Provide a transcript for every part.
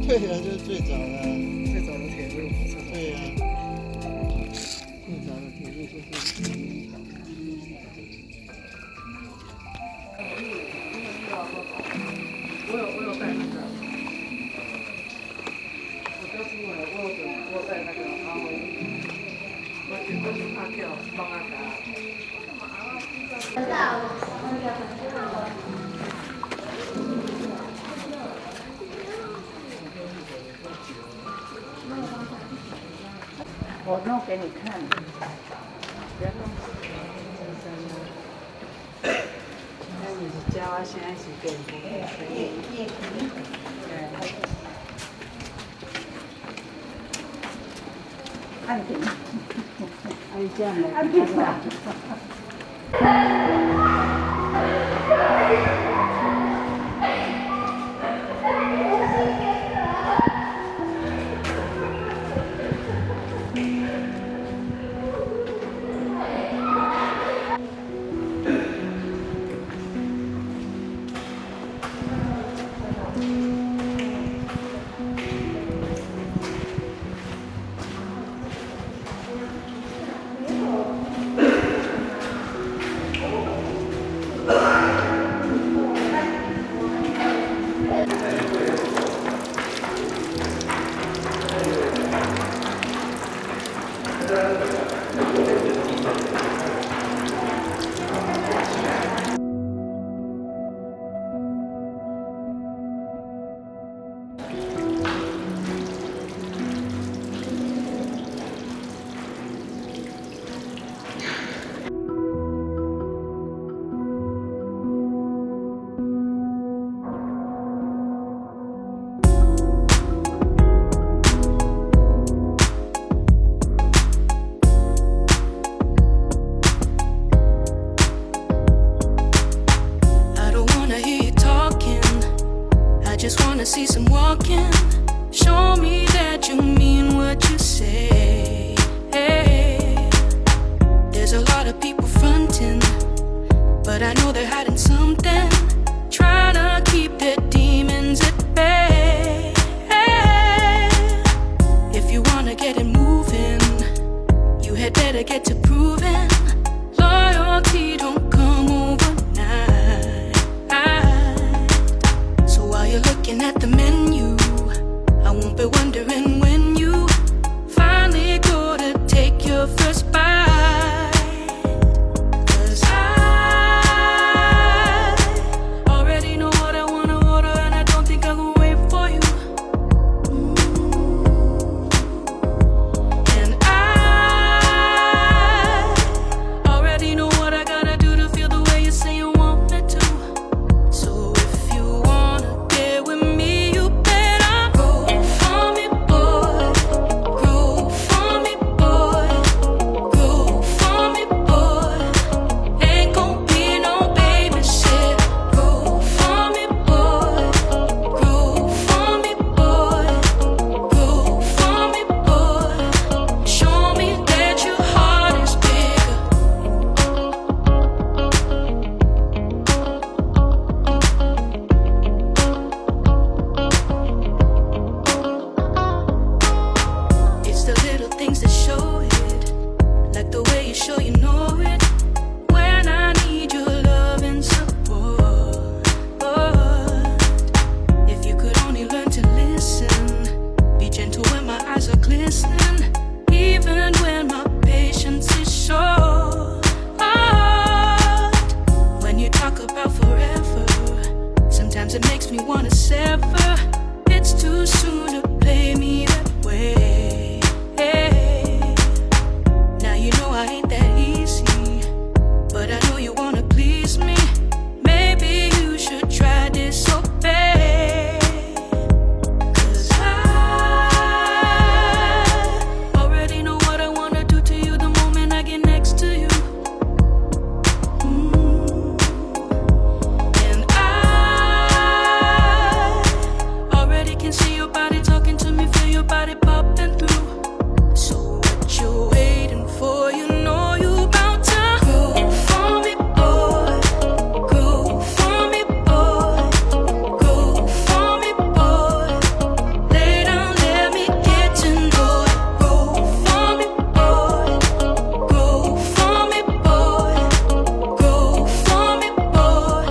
对啊，就是最早的铁路火车。对啊，最早的铁路就是。我有带那个，我有带那个，然后我去拍票帮他我弄给你看，不要弄。那你教我现在是给按停，按这样的，按停吧。see some walking. Show me that you mean what you say. There's a lot of people fronting, but I know they're hiding something, trying to keep their demons at bay. If you wanna get it moving, you had better get to proving. Loyalty don't come overnight. So while you're looking at the menu, I won't be wondering when you finally go to take your first bite. 'Cause I already know what I wanna order, and I don't think I will wait for you. And I already know what I gotta do to feel the way you say you want me to. So if you wanna get with me, you better go for me, boy. Go for me, boy. Go for me, boy. Ain't gon' be no baby shit. Go for me, boy. Go for me, boy. Go for me, boy. Show me that your heart is bigger. It's the little things that show it, like the way you show you know it, when I need your love and support. If you could only learn to listen, be gentle when my eyes are glistening, even when my patience is short. When you talk about forever, sometimes it makes me wanna sever. It's too soon to play me that way. Now you know I ain't that easy, but I know you wanna please me. Maybe you should try disobey. 'Cause I already know what I wanna do to you the moment I get next to you. And I already can see your body talking to me, feel your body popping through. So what you waiting for? You know you about to go for me, boy. Go for me, boy. Go for me, boy. Lay down, let me get to know it. Go for me, boy. Go for me, boy. Go for me, boy.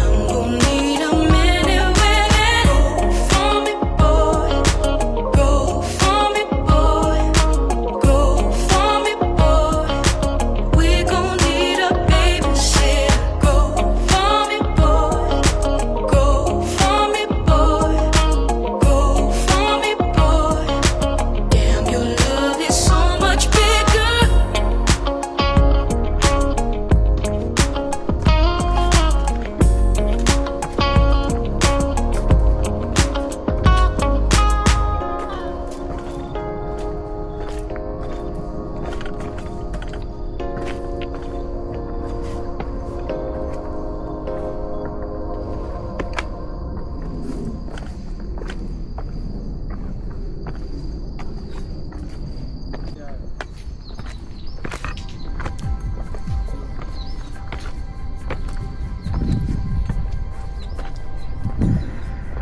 I'm gon' need a minute waiting. Go for me, boy. Go for me, boy. Go for me, boy. We gon' need a babysitter. Go for me, boy. Go for me, boy. Go for me, boy. Damn, your love is so much bigger.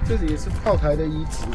这里也是炮台的遗址。